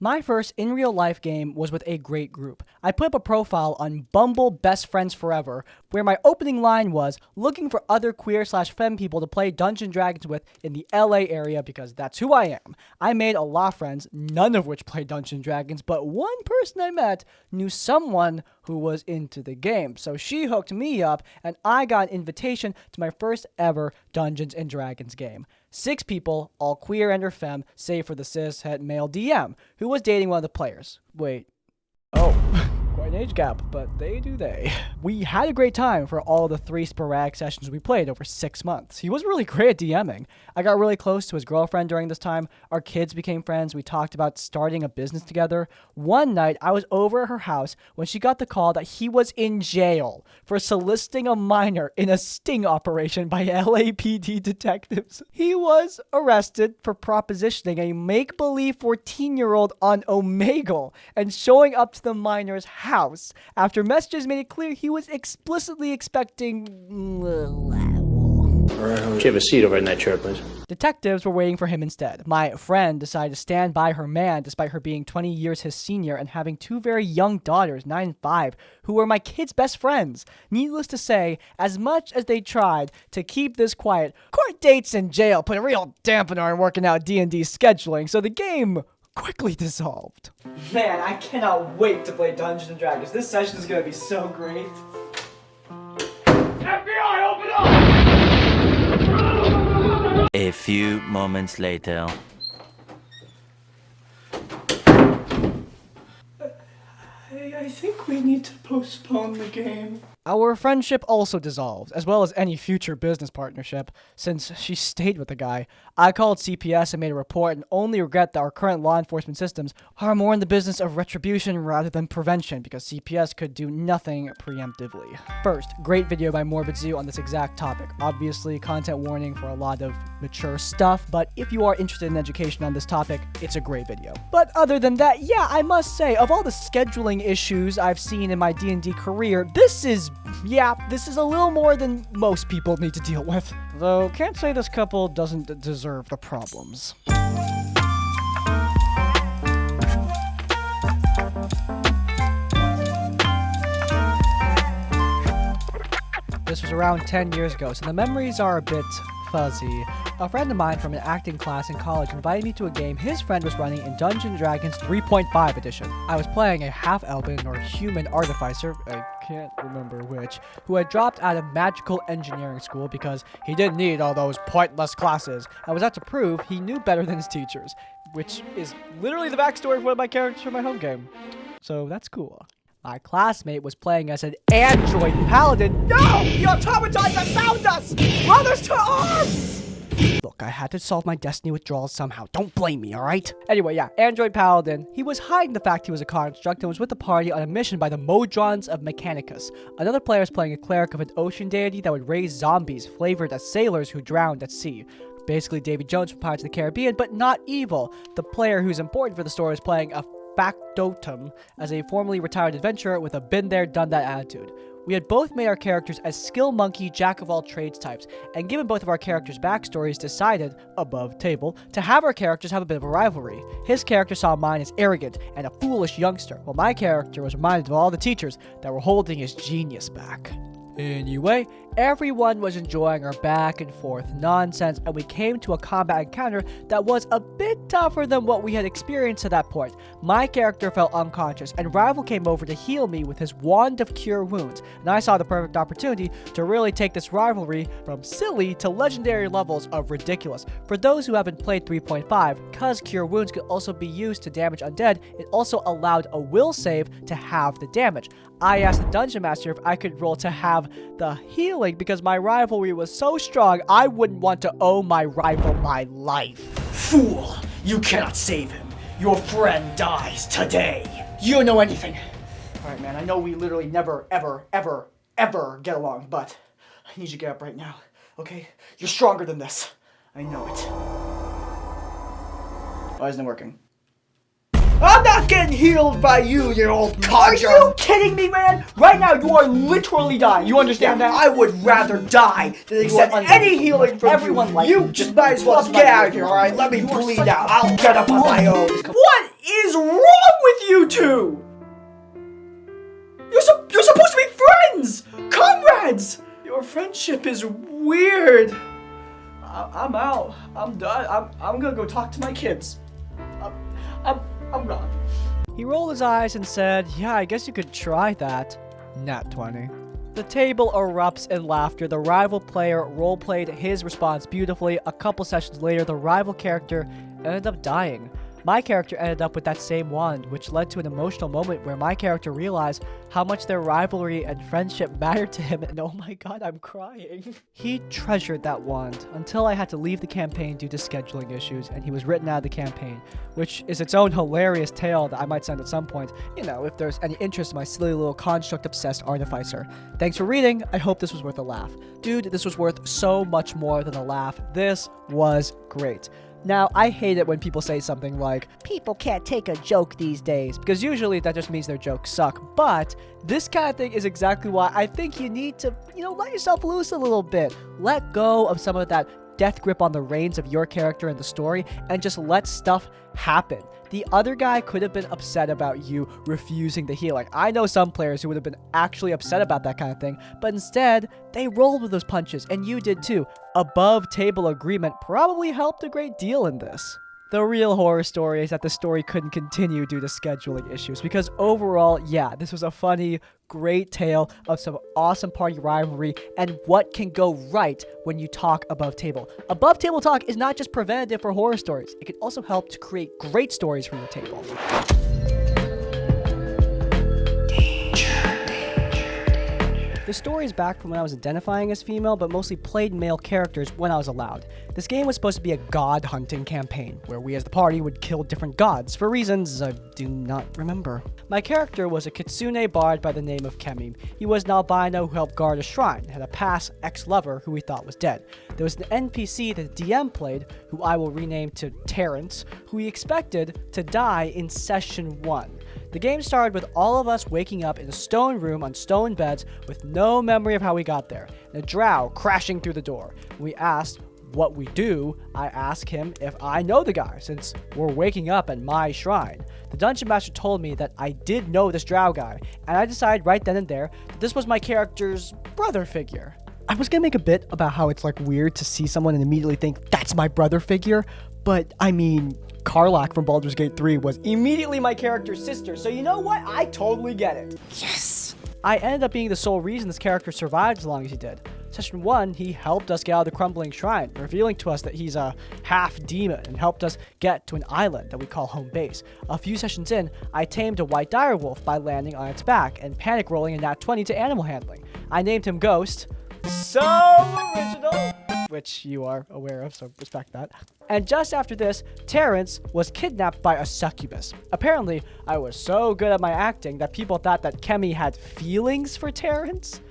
My first in real life game was with a great group. I put up a profile on Bumble Best Friends Forever, where my opening line was looking for other queer/femme people to play Dungeons & Dragons with in the LA area because that's who I am. I made a lot of friends, none of which played Dungeons & Dragons, but one person I met knew someone who was into the game. So she hooked me up and I got an invitation to my first ever Dungeons & Dragons game. 6 people, all queer and or femme, save for the cis-het male DM, who was dating one of the players. Wait. Oh. Quite an age gap, but they do they. We had a great time for all the 3 sporadic sessions we played over 6 months. He was really great at DMing. I got really close to his girlfriend during this time. Our kids became friends. We talked about starting a business together. One night, I was over at her house when she got the call that he was in jail for soliciting a minor in a sting operation by LAPD detectives. He was arrested for propositioning a make-believe 14-year-old on Omegle and showing up to the minor's house after messages made it clear he was explicitly expecting. Could you have a seat over in that chair, please? Detectives were waiting for him instead. My friend decided to stand by her man despite her being 20 years his senior and having 2 very young daughters, 9 and 5, who were my kids' best friends. Needless to say, as much as they tried to keep this quiet, court dates in jail put a real dampener on working out D&D scheduling, so the game quickly dissolved. Man, I cannot wait to play Dungeons & Dragons. This session is going to be so great. FBI, open up! A few moments later. I think we need to postpone the game. Our friendship also dissolved, as well as any future business partnership, since she stayed with the guy. I called CPS and made a report and only regret that our current law enforcement systems are more in the business of retribution rather than prevention because CPS could do nothing preemptively. First, great video by Morbid Zoo on this exact topic. Obviously, content warning for a lot of mature stuff, but if you are interested in education on this topic, it's a great video. But other than that, yeah, I must say, of all the scheduling issues I've seen in my D&D career, this is a little more than most people need to deal with. Though, can't say this couple doesn't deserve the problems. This was around 10 years ago, so the memories are a bit fuzzy. A friend of mine from an acting class in college invited me to a game his friend was running in Dungeons & Dragons 3.5 edition. I was playing a half-elven or human artificer, I can't remember which, who had dropped out of magical engineering school because he didn't need all those pointless classes and was out to prove he knew better than his teachers, which is literally the backstory of one of my characters from my home game. So that's cool. My classmate was playing as an android paladin. No! The automatons have found us! Brothers to arms! Look, I had to solve my destiny withdrawals somehow. Don't blame me, alright? Anyway, yeah, android paladin. He was hiding the fact he was a construct and was with the party on a mission by the Modrons of Mechanicus. Another player was playing a cleric of an ocean deity that would raise zombies flavored as sailors who drowned at sea. Basically Davy Jones from Pirates of the Caribbean, but not evil. The player who's important for the story is playing a factotum as a formerly retired adventurer with a been-there-done-that attitude. We had both made our characters as skill monkey, jack-of-all-trades types, and given both of our characters' backstories, decided, above table, to have our characters have a bit of a rivalry. His character saw mine as arrogant and a foolish youngster, while my character was reminded of all the teachers that were holding his genius back. Anyway, everyone was enjoying our back and forth nonsense, and we came to a combat encounter that was a bit tougher than what we had experienced at that point. My character fell unconscious, and Rival came over to heal me with his Wand of Cure Wounds, and I saw the perfect opportunity to really take this rivalry from silly to legendary levels of ridiculous. For those who haven't played 3.5, cause Cure Wounds could also be used to damage undead, it also allowed a will save to have the damage. I asked the Dungeon Master if I could roll to have the healing because my rivalry was so strong I wouldn't want to owe my rival my life. Fool! You cannot save him. Your friend dies today. You don't know anything. Alright, man, I know we literally never, ever get along, but I need you to get up right now, okay? You're stronger than this. I know it. Why isn't it working? I'm not getting healed by you, you old codger! Are you kidding me, man? Right now, you are literally dying. You understand that? I would rather die than accept any healing from everyone. Like you. Just might as well get out of here, alright? Let me bleed out. I'll get up on my own. What is friendship is weird. I'm out. I'm done. I'm gonna go talk to my kids. I'm gone. He rolled his eyes and said, yeah, I guess you could try that. Nat 20. The table erupts in laughter. The rival player roleplayed his response beautifully. A couple sessions later, the rival character ended up dying. My character ended up with that same wand, which led to an emotional moment where my character realized how much their rivalry and friendship mattered to him, and oh my god, I'm crying. He treasured that wand until I had to leave the campaign due to scheduling issues, and he was written out of the campaign, which is its own hilarious tale that I might send at some point, you know, if there's any interest in my silly little construct-obsessed artificer. Thanks for reading. I hope this was worth a laugh. Dude, this was worth so much more than a laugh. This was great. Now, I hate it when people say something like, people can't take a joke these days, because usually that just means their jokes suck, but this kind of thing is exactly why I think you need to, let yourself loose a little bit. Let go of some of that death grip on the reins of your character and the story, and just let stuff happen. The other guy could have been upset about you refusing to heal. Like, I know some players who would have been actually upset about that kind of thing, but instead, they rolled with those punches, and you did too. Above table agreement probably helped a great deal in this. The real horror story is that the story couldn't continue due to scheduling issues, because overall, yeah, this was a funny, great tale of some awesome party rivalry and what can go right when you talk above table. Above table talk is not just preventative for horror stories, it can also help to create great stories for your table. The story is back from when I was identifying as female, but mostly played male characters when I was allowed. This game was supposed to be a god hunting campaign, where we as the party would kill different gods, for reasons I do not remember. My character was a Kitsune bard by the name of Kemi. He was an albino who helped guard a shrine, and had a past ex-lover who we thought was dead. There was an NPC that the DM played, who I will rename to Terrence, who we expected to die in session 1. The game started with all of us waking up in a stone room on stone beds with no memory of how we got there, and a drow crashing through the door. When we asked what we do, I asked him if I know the guy, since we're waking up at my shrine. The dungeon master told me that I did know this drow guy, and I decided right then and there that this was my character's brother figure. I was gonna make a bit about how it's like weird to see someone and immediately think that's my brother figure, but I mean, Karlach from Baldur's Gate 3 was immediately my character's sister, so you know what? I totally get it. Yes! I ended up being the sole reason this character survived as long as he did. Session 1, he helped us get out of the crumbling shrine, revealing to us that he's a half-demon, and helped us get to an island that we call home base. A few sessions in, I tamed a white direwolf by landing on its back and panic rolling a nat 20 to animal handling. I named him Ghost. So original! Which you are aware of, so respect that. And just after this, Terrence was kidnapped by a succubus. Apparently, I was so good at my acting that people thought that Kemi had feelings for Terrence.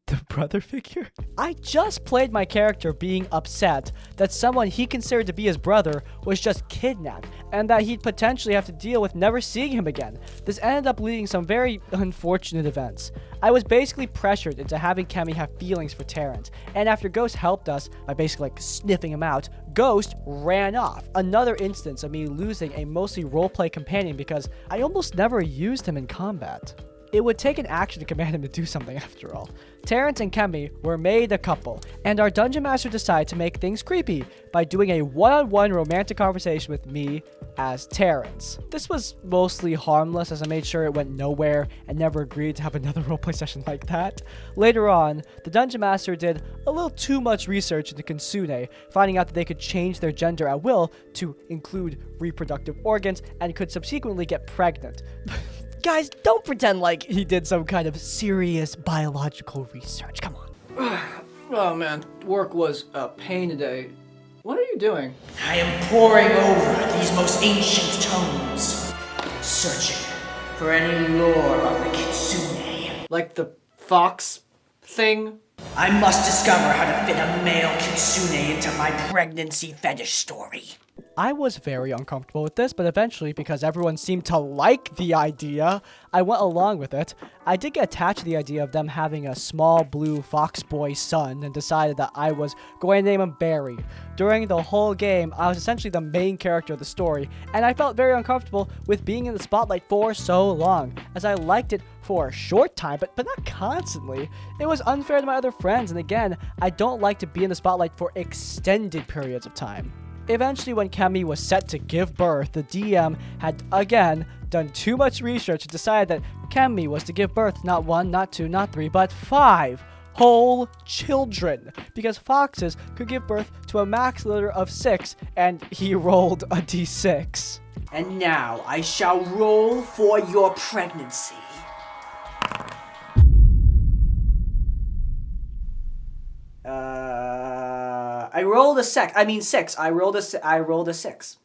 The brother figure? I just played my character being upset that someone he considered to be his brother was just kidnapped, and that he'd potentially have to deal with never seeing him again. This ended up leading some very unfortunate events. I was basically pressured into having Kemi have feelings for Terrence, and after Ghost helped us by basically like sniffing him out, Ghost ran off. Another instance of me losing a mostly roleplay companion because I almost never used him in combat. It would take an action to command him to do something after all. Terrence and Kemi were made a couple, and our dungeon master decided to make things creepy by doing a one-on-one romantic conversation with me as Terrence. This was mostly harmless as I made sure it went nowhere and never agreed to have another roleplay session like that. Later on, the dungeon master did a little too much research into Kitsune, finding out that they could change their gender at will to include reproductive organs and could subsequently get pregnant. Guys, don't pretend like he did some kind of serious biological research. Come on. Oh man, work was a pain today. What are you doing? I am poring over these most ancient tomes, searching for any lore on the Kitsune. Like the fox thing? I must discover how to fit a male Kitsune into my pregnancy fetish story. I was very uncomfortable with this, but eventually, because everyone seemed to like the idea, I went along with it. I did get attached to the idea of them having a small blue fox boy son and decided that I was going to name him Barry. During the whole game, I was essentially the main character of the story, and I felt very uncomfortable with being in the spotlight for so long, as I liked it for a short time, but not constantly. It was unfair to my other friends, and again, I don't like to be in the spotlight for extended periods of time. Eventually, when Kemi was set to give birth, the DM had, again, done too much research and decided that Kemi was to give birth not 1, not 2, not 3, but 5 whole children, because foxes could give birth to a max litter of 6, and he rolled a d6. And now I shall roll for your pregnancy. I rolled a 6. I rolled a 6.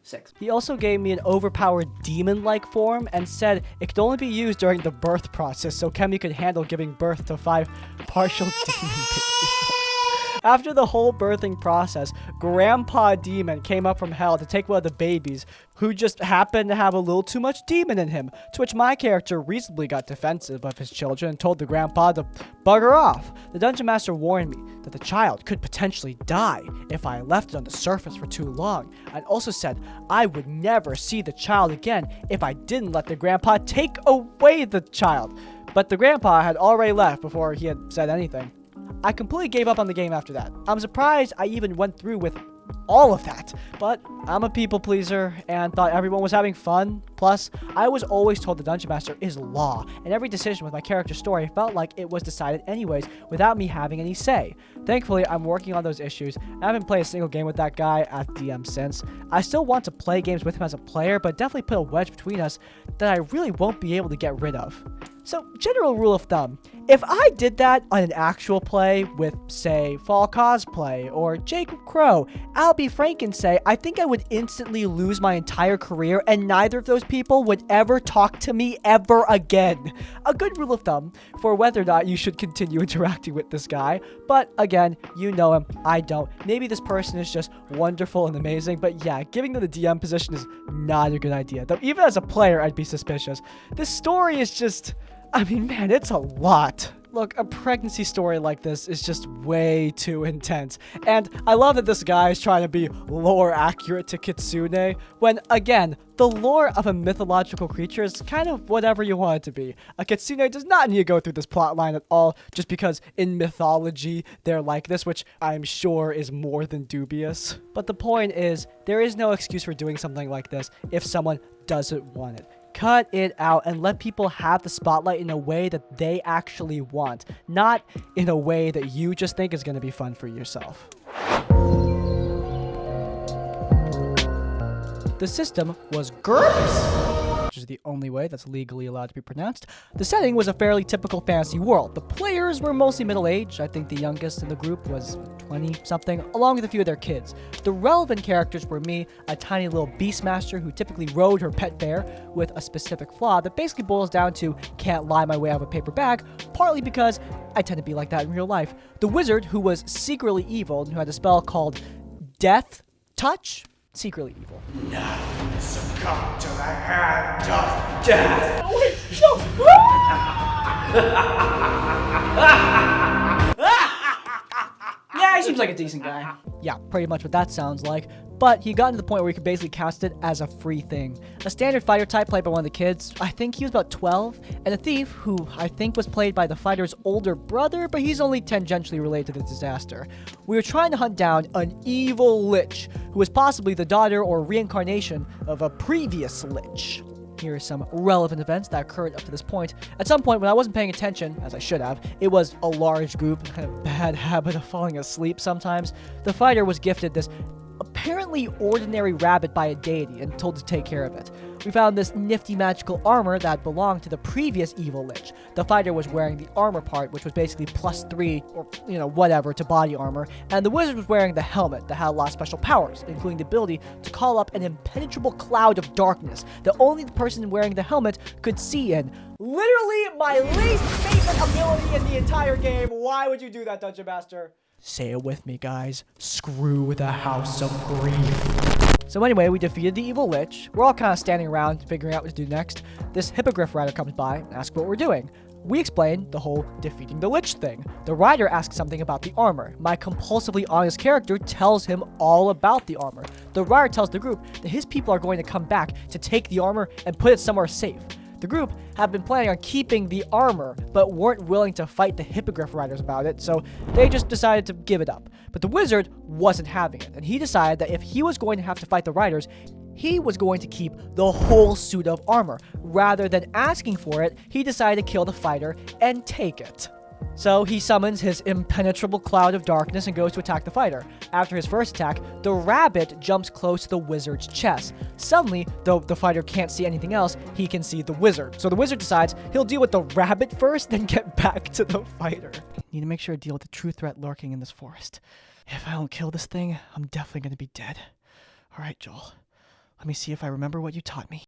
6. He also gave me an overpowered demon-like form and said it could only be used during the birth process, so Kemi could handle giving birth to 5 partial demon babies. After the whole birthing process, Grandpa Demon came up from hell to take one of the babies, who just happened to have a little too much demon in him, to which my character reasonably got defensive of his children and told the grandpa to bugger off. The Dungeon Master warned me that the child could potentially die if I left it on the surface for too long, and also said I would never see the child again if I didn't let the grandpa take away the child. But the grandpa had already left before he had said anything. I completely gave up on the game after that. I'm surprised I even went through with all of that, but I'm a people pleaser and thought everyone was having fun. Plus, I was always told the Dungeon Master is law, and every decision with my character's story felt like it was decided anyways without me having any say. Thankfully, I'm working on those issues, and I haven't played a single game with that guy as DM since. I still want to play games with him as a player, but definitely put a wedge between us that I really won't be able to get rid of. So, general rule of thumb, if I did that on an actual play with, say, Fall Cosplay or Jacob Crow, I'll be frank and say I think I would instantly lose my entire career and neither of those people would ever talk to me ever again. A good rule of thumb for whether or not you should continue interacting with this guy, but again, you know him, I don't. Maybe this person is just wonderful and amazing, but yeah, giving them the DM position is not a good idea. Though even as a player, I'd be suspicious. This story is just... I mean, man, it's a lot. Look, a pregnancy story like this is just way too intense. And I love that this guy is trying to be lore accurate to Kitsune, when, again, the lore of a mythological creature is kind of whatever you want it to be. A Kitsune does not need to go through this plotline at all, just because in mythology they're like this, which I'm sure is more than dubious. But the point is, there is no excuse for doing something like this if someone doesn't want it. Cut it out and let people have the spotlight in a way that they actually want, not in a way that you just think is going to be fun for yourself. The system was GURPS, which is the only way that's legally allowed to be pronounced. The setting was a fairly typical fantasy world. The players were mostly middle-aged. I think the youngest in the group was 20-something, along with a few of their kids. The relevant characters were me, a tiny little beastmaster who typically rode her pet bear with a specific flaw that basically boils down to can't lie my way out of a paper bag, partly because I tend to be like that in real life. The wizard, who was secretly evil and who had a spell called Death Touch, secretly evil. Now succumb to the hand of death. Oh wait, no. Yeah, he seems like a decent guy. Yeah, pretty much what that sounds like. But he got to the point where he could basically cast it as a free thing. A standard fighter type played by one of the kids, I think he was about 12, and a thief who I think was played by the fighter's older brother, but he's only tangentially related to the disaster. We were trying to hunt down an evil lich, who was possibly the daughter or reincarnation of a previous lich. Here are some relevant events that occurred up to this point. At some point, when I wasn't paying attention, as I should have, it was a large group, kind of bad habit of falling asleep sometimes. The fighter was gifted this apparently ordinary rabbit by a deity and told to take care of it. We found this nifty magical armor that belonged to the previous evil lich. The fighter was wearing the armor part, which was basically +3 or, whatever to body armor, and the wizard was wearing the helmet that had a lot of special powers, including the ability to call up an impenetrable cloud of darkness that only the person wearing the helmet could see in. Literally my least favorite ability in the entire game. Why would you do that, Dungeon Master? Say it with me, guys. Screw the House of Grief. So anyway, we defeated the evil lich. We're all kind of standing around figuring out what to do next. This hippogriff rider comes by and asks what we're doing. We explain the whole defeating the lich thing. The rider asks something about the armor. My compulsively honest character tells him all about the armor. The rider tells the group that his people are going to come back to take the armor and put it somewhere safe. The group have been planning on keeping the armor, but weren't willing to fight the hippogriff riders about it, so they just decided to give it up. But the wizard wasn't having it, and he decided that if he was going to have to fight the riders, he was going to keep the whole suit of armor. Rather than asking for it, he decided to kill the fighter and take it. So he summons his impenetrable cloud of darkness and goes to attack the fighter. After his first attack, the rabbit jumps close to the wizard's chest. Suddenly, though the fighter can't see anything else, he can see the wizard. So the wizard decides he'll deal with the rabbit first, then get back to the fighter. Need to make sure to deal with the true threat lurking in this forest. If I don't kill this thing, I'm definitely going to be dead. Alright, Joel. Let me see if I remember what you taught me.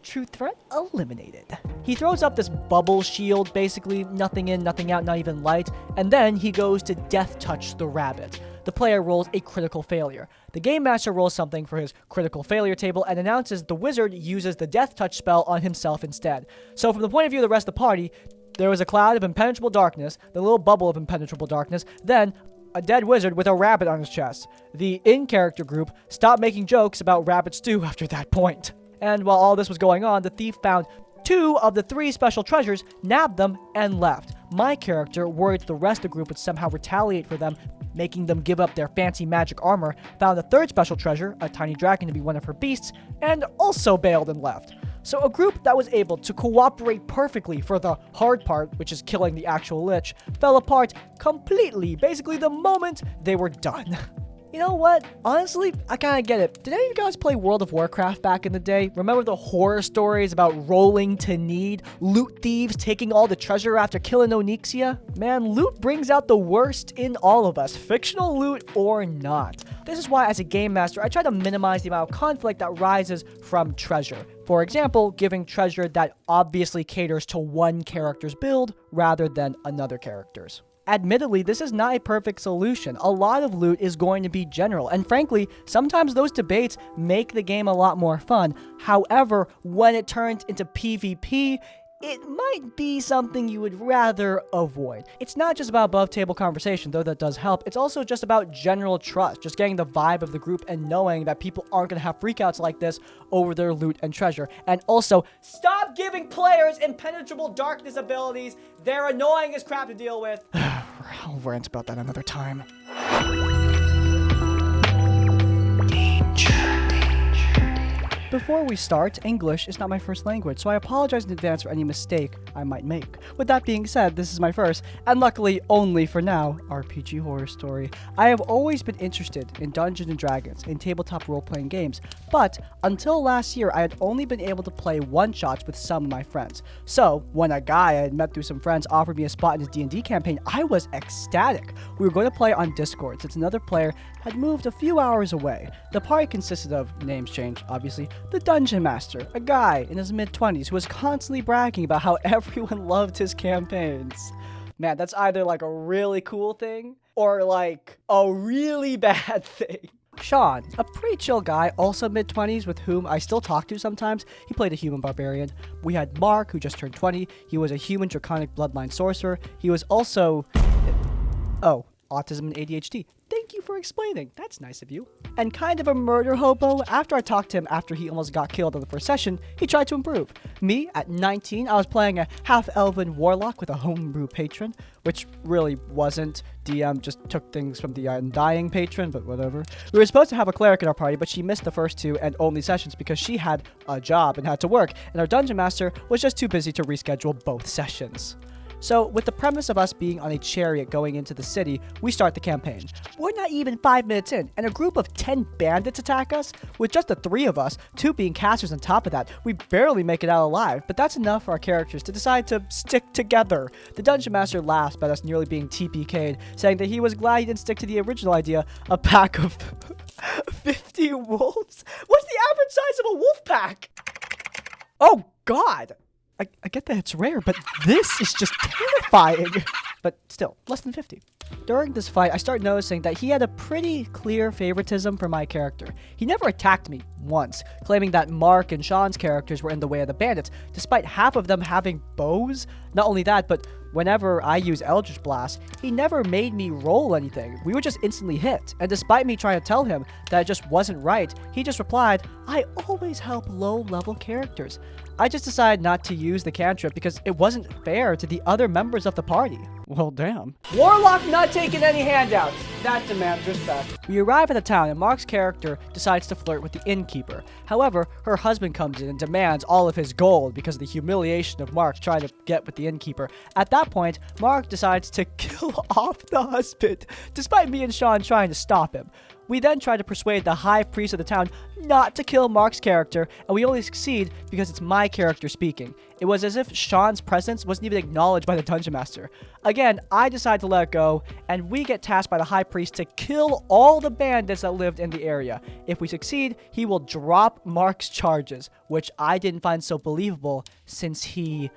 True threat eliminated. He throws up this bubble shield, basically nothing in, nothing out, not even light, and then he goes to death touch the rabbit. The player rolls a critical failure. The game master rolls something for his critical failure table and announces the wizard uses the death touch spell on himself instead. So from the point of view of the rest of the party, there was a cloud of impenetrable darkness, the little bubble of impenetrable darkness, then a dead wizard with a rabbit on his chest. The in-character group stopped making jokes about rabbit stew after that point. And while all this was going on, the thief found 2 of the 3 special treasures, nabbed them, and left. My character, worried the rest of the group would somehow retaliate for them, making them give up their fancy magic armor, found the 3rd special treasure, a tiny dragon to be one of her beasts, and also bailed and left. So a group that was able to cooperate perfectly for the hard part, which is killing the actual lich, fell apart completely, basically the moment they were done. You know what? Honestly, I kind of get it. Did any of you guys play World of Warcraft back in the day? Remember the horror stories about rolling to need? Loot thieves taking all the treasure after killing Onyxia? Man, loot brings out the worst in all of us, fictional loot or not. This is why, as a game master, I try to minimize the amount of conflict that rises from treasure. For example, giving treasure that obviously caters to one character's build rather than another character's. Admittedly, this is not a perfect solution. A lot of loot is going to be general, and frankly, sometimes those debates make the game a lot more fun. However, when it turns into PvP, it might be something you would rather avoid. It's not just about above-table conversation, though that does help. It's also just about general trust, just getting the vibe of the group and knowing that people aren't going to have freakouts like this over their loot and treasure. And also, stop giving players impenetrable darkness abilities. They're annoying as crap to deal with. I'll rant about that another time. Before we start, English is not my first language, so I apologize in advance for any mistake I might make. With that being said, this is my first, and luckily only for now, RPG horror story. I have always been interested in Dungeons & Dragons and tabletop role-playing games, but until last year, I had only been able to play one-shots with some of my friends. So, when a guy I had met through some friends offered me a spot in his D&D campaign, I was ecstatic. We were going to play on Discord, since another player had moved a few hours away. The party consisted of, names changed, obviously, the Dungeon Master, a guy in his mid-20s who was constantly bragging about how everyone loved his campaigns. Man, that's either like a really cool thing or like a really bad thing. Sean, a pretty chill guy, also mid-20s, with whom I still talk to sometimes. He played a human barbarian. We had Mark, who just turned 20. He was a human draconic bloodline sorcerer. He was also... autism and ADHD. Thank you for explaining. That's nice of you. And kind of a murder hobo. After I talked to him after he almost got killed in the first session, he tried to improve. Me, at 19, I was playing a half-elven warlock with a homebrew patron, which really wasn't. DM just took things from the undying patron, but whatever. We were supposed to have a cleric in our party, but she missed the first 2 and only sessions because she had a job and had to work, and our dungeon master was just too busy to reschedule both sessions. So, with the premise of us being on a chariot going into the city, we start the campaign. We're not even 5 minutes in, and a group of 10 bandits attack us. With just the 3 of us, 2 being casters on top of that, we barely make it out alive, but that's enough for our characters to decide to stick together. The Dungeon Master laughs about us nearly being TPK'd, saying that he was glad he didn't stick to the original idea, a pack of 50 wolves? What's the average size of a wolf pack? Oh, God! I get that it's rare, but this is just terrifying. but still, less than 50. During this fight, I started noticing that he had a pretty clear favoritism for my character. He never attacked me once, claiming that Mark and Sean's characters were in the way of the bandits, despite half of them having bows. Not only that, but whenever I use Eldritch Blast, he never made me roll anything. We would just instantly hit, and despite me trying to tell him that it just wasn't right, he just replied, "I always help low-level characters." I just decided not to use the cantrip because it wasn't fair to the other members of the party. Well, damn. Warlock not taking any handouts. That demands respect. We arrive at the town and Mark's character decides to flirt with the innkeeper. However, her husband comes in and demands all of his gold because of the humiliation of Mark trying to get with the innkeeper. At that point, Mark decides to kill off the husband, despite me and Sean trying to stop him. We then try to persuade the high priest of the town not to kill Mark's character, and we only succeed because it's my character speaking. It was as if Sean's presence wasn't even acknowledged by the dungeon master. Again, I decide to let it go, and we get tasked by the high priest to kill all the bandits that lived in the area. If we succeed, he will drop Mark's charges, which I didn't find so believable since he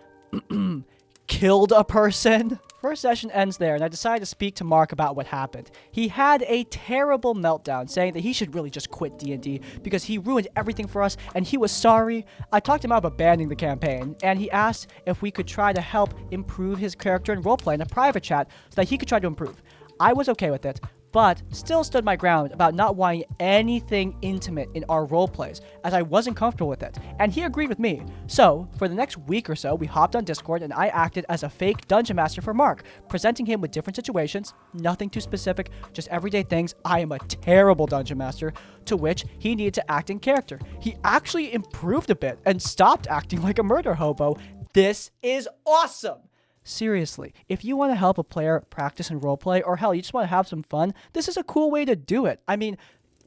killed a person. First session ends there, and I decided to speak to Mark about what happened. He had a terrible meltdown, saying that he should really just quit D&D because he ruined everything for us, and he was sorry. I talked him out of abandoning the campaign, and he asked if we could try to help improve his character in roleplay in a private chat so that he could try to improve. I was okay with it, but still stood my ground about not wanting anything intimate in our roleplays, as I wasn't comfortable with it, and he agreed with me. So, for the next week or so, we hopped on Discord and I acted as a fake dungeon master for Mark, presenting him with different situations, nothing too specific, just everyday things. I am a terrible dungeon master, to which he needed to act in character. He actually improved a bit and stopped acting like a murder hobo. This is awesome! Seriously, if you want to help a player practice and roleplay, or hell, you just want to have some fun, this is a cool way to do it. I mean,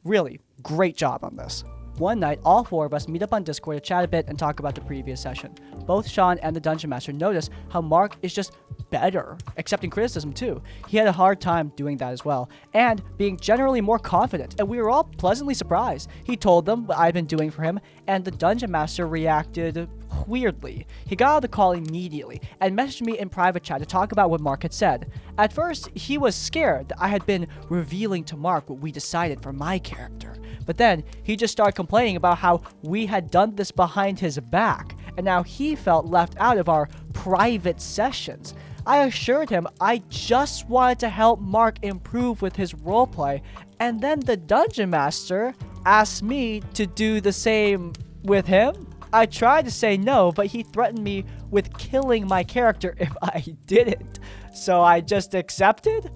really, great job on this. One night, all four of us meet up on Discord to chat a bit and talk about the previous session. Both Sean and the Dungeon Master notice how Mark is just better, accepting criticism too. He had a hard time doing that as well, and being generally more confident, and we were all pleasantly surprised. He told them what I'd been doing for him, and the Dungeon Master reacted weirdly. He got out of the call immediately and messaged me in private chat to talk about what Mark had said. At first, he was scared that I had been revealing to Mark what we decided for my character. But then, he just started complaining about how we had done this behind his back, and now he felt left out of our private sessions. I assured him I just wanted to help Mark improve with his roleplay, and then the Dungeon Master asked me to do the same with him. I tried to say no, but he threatened me with killing my character if I didn't. So I just accepted?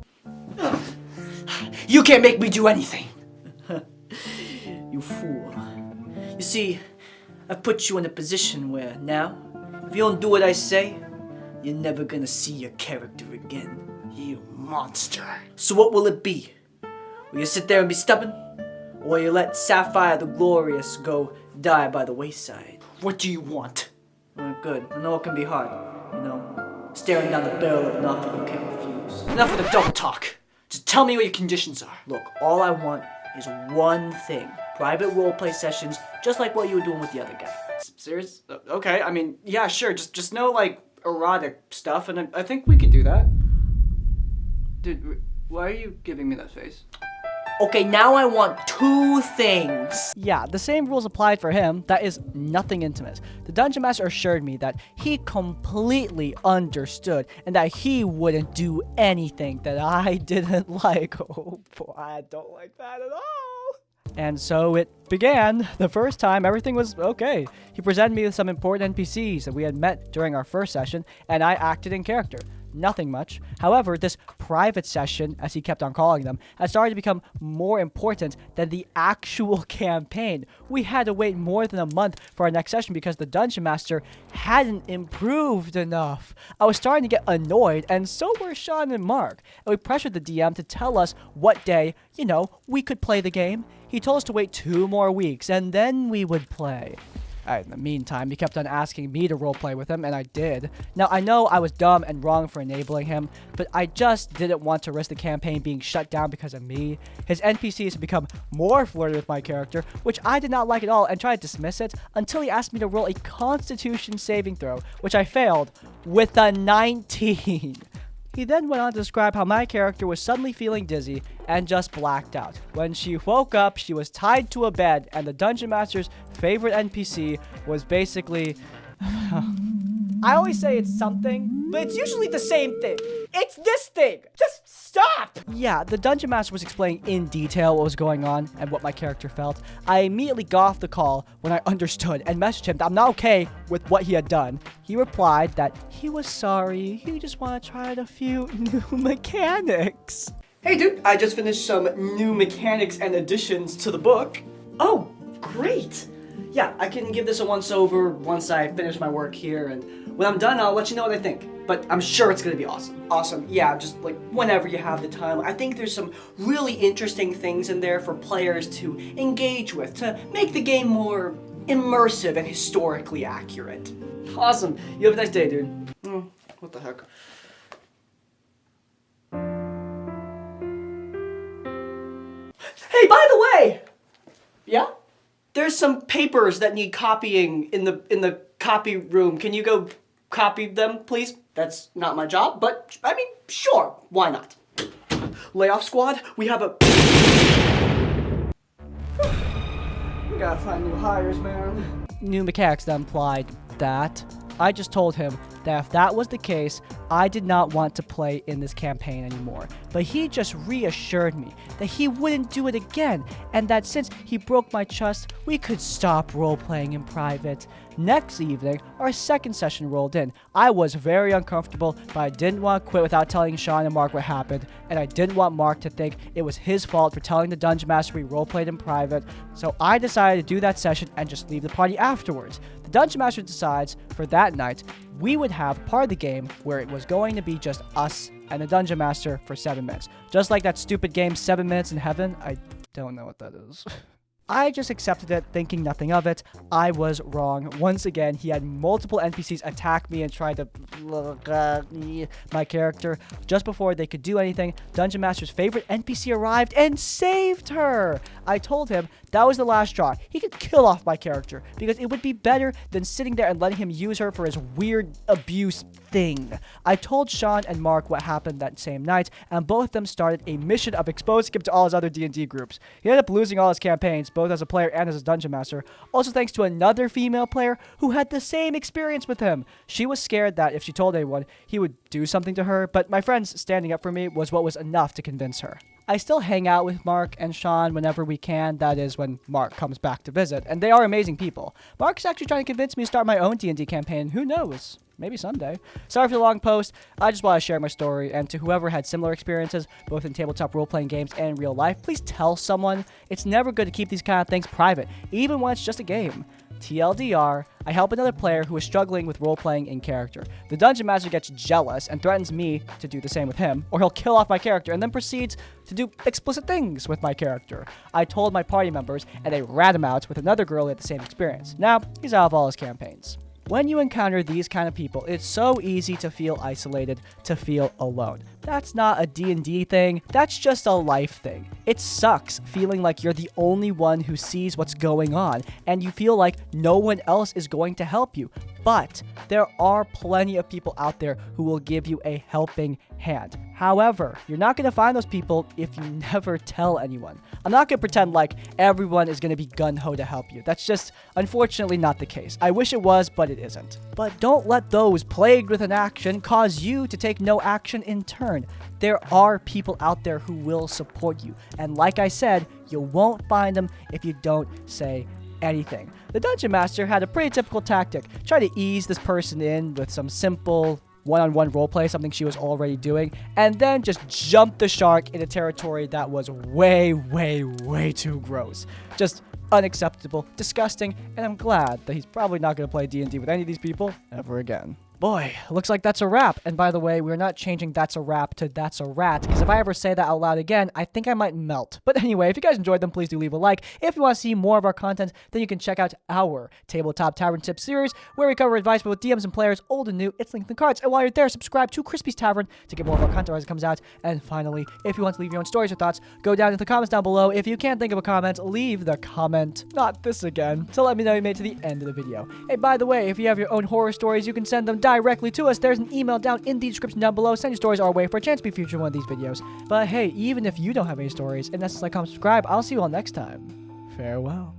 You can't make me do anything. You fool. You see, I've put you in a position where now, if you don't do what I say, you're never gonna see your character again. You monster. So what will it be? Will you sit there and be stubborn? Or will you let Sapphire the Glorious go die by the wayside? What do you want? Good. I know it can be hard. Staring down the barrel of an offer you can't refuse. Enough with the double talk. Just tell me what your conditions are. Look, all I want is one thing. Private roleplay sessions, just like what you were doing with the other guy. Serious? Okay, I mean, yeah, sure. Just no, erotic stuff, and I think we could do that. Dude, why are you giving me that face? Okay, now I want two things. Yeah, the same rules applied for him. That is nothing intimate. The Dungeon Master assured me that he completely understood and that he wouldn't do anything that I didn't like. Oh boy, I don't like that at all. And so it began. The first time, everything was okay. He presented me with some important NPCs that we had met during our first session, and I acted in character. Nothing much. However, this private session, as he kept on calling them, had started to become more important than the actual campaign. We had to wait more than a month for our next session because the Dungeon Master hadn't improved enough. I was starting to get annoyed, and so were Sean and Mark. And we pressured the DM to tell us what day, we could play the game. He told us to wait 2 more weeks, and then we would play. In the meantime, he kept on asking me to roleplay with him, and I did. Now, I know I was dumb and wrong for enabling him, but I just didn't want to risk the campaign being shut down because of me. His NPCs had become more flirty with my character, which I did not like at all, and tried to dismiss it until he asked me to roll a Constitution saving throw, which I failed with a 19. He then went on to describe how my character was suddenly feeling dizzy and just blacked out. When she woke up, she was tied to a bed, and the Dungeon Master's favorite NPC was basically... I always say it's something, but it's usually the same thing. It's this thing! Just stop! Yeah, the Dungeon Master was explaining in detail what was going on and what my character felt. I immediately got off the call when I understood and messaged him that I'm not okay with what he had done. He replied that he was sorry, he just wanted to try out a few new mechanics. Hey dude, I just finished some new mechanics and additions to the book. Oh, great! Yeah, I can give this a once-over once I finish my work here, and when I'm done, I'll let you know what I think. But I'm sure it's gonna be awesome. Awesome, yeah, just like whenever you have the time. I think there's some really interesting things in there for players to engage with, to make the game more immersive and historically accurate. Awesome, you have a nice day, dude. What the heck? Hey, by the way! Yeah? There's some papers that need copying in the copy room. Can you go copy them, please? That's not my job, but I mean, sure, why not? Layoff squad, we have a... We gotta find new hires, man. New mechanics that implied that. I just told him that if that was the case, I did not want to play in this campaign anymore. But he just reassured me that he wouldn't do it again, and that since he broke my trust, we could stop role-playing in private. Next evening, our second session rolled in. I was very uncomfortable, but I didn't want to quit without telling Sean and Mark what happened, and I didn't want Mark to think it was his fault for telling the Dungeon Master we roleplayed in private, so I decided to do that session and just leave the party afterwards. The Dungeon Master decides, for that night, we would have part of the game where it was going to be just us and the Dungeon Master for 7 minutes. Just like that stupid game 7 Minutes in Heaven. I don't know what that is. I just accepted it, thinking nothing of it. I was wrong. Once again, he had multiple NPCs attack me and try to my character. Just before they could do anything, Dungeon Master's favorite NPC arrived and saved her. I told him that was the last straw. He could kill off my character because it would be better than sitting there and letting him use her for his weird abuse thing. I told Sean and Mark what happened that same night, and both of them started a mission of exposing him to all his other D&D groups. He ended up losing all his campaigns, both as a player and as a Dungeon Master, also thanks to another female player who had the same experience with him. She was scared that if she told anyone, he would do something to her, but my friends standing up for me was what was enough to convince her. I still hang out with Mark and Sean whenever we can, that is when Mark comes back to visit, and they are amazing people. Mark's actually trying to convince me to start my own D&D campaign, who knows? Maybe someday. Sorry for the long post, I just want to share my story, and to whoever had similar experiences, both in tabletop role-playing games and in real life, please tell someone. It's never good to keep these kind of things private, even when it's just a game. TLDR, I help another player who is struggling with role-playing in character. The Dungeon Master gets jealous and threatens me to do the same with him, or he'll kill off my character and then proceeds to do explicit things with my character. I told my party members, and they rat him out with another girl who had the same experience. Now, he's out of all his campaigns. When you encounter these kind of people, it's so easy to feel isolated, to feel alone. That's not a D&D thing, that's just a life thing. It sucks feeling like you're the only one who sees what's going on, and you feel like no one else is going to help you. But there are plenty of people out there who will give you a helping hand. However, you're not going to find those people if you never tell anyone. I'm not going to pretend like everyone is going to be gung-ho to help you. That's just, unfortunately, not the case. I wish it was, but it isn't. But don't let those plagued with inaction cause you to take no action in turn. There are people out there who will support you. And like I said, you won't find them if you don't say anything. The Dungeon Master had a pretty typical tactic. Try to ease this person in with some simple one-on-one roleplay, something she was already doing, and then just jump the shark in a territory that was way, way, way too gross. Just unacceptable, disgusting, and I'm glad that he's probably not going to play D&D with any of these people ever again. Boy, looks like that's a wrap. And by the way, we're not changing that's a wrap to that's a rat, because if I ever say that out loud again, I think I might melt. But anyway, if you guys enjoyed them, please do leave a like. If you want to see more of our content, then you can check out our Tabletop Tavern Tips series, where we cover advice with DMs and players, old and new. It's linked in the cards. And while you're there, subscribe to Crispy's Tavern to get more of our content as it comes out. And finally, if you want to leave your own stories or thoughts, go down in the comments down below. If you can't think of a comment, leave the comment. Not this again. So let me know you made it to the end of the video. Hey, by the way, if you have your own horror stories, you can send them directly to us, there's an email down in the description down below. Send your stories our way for a chance to be featured in one of these videos. But hey, even if you don't have any stories, and that's like, comment, subscribe, I'll see you all next time. Farewell.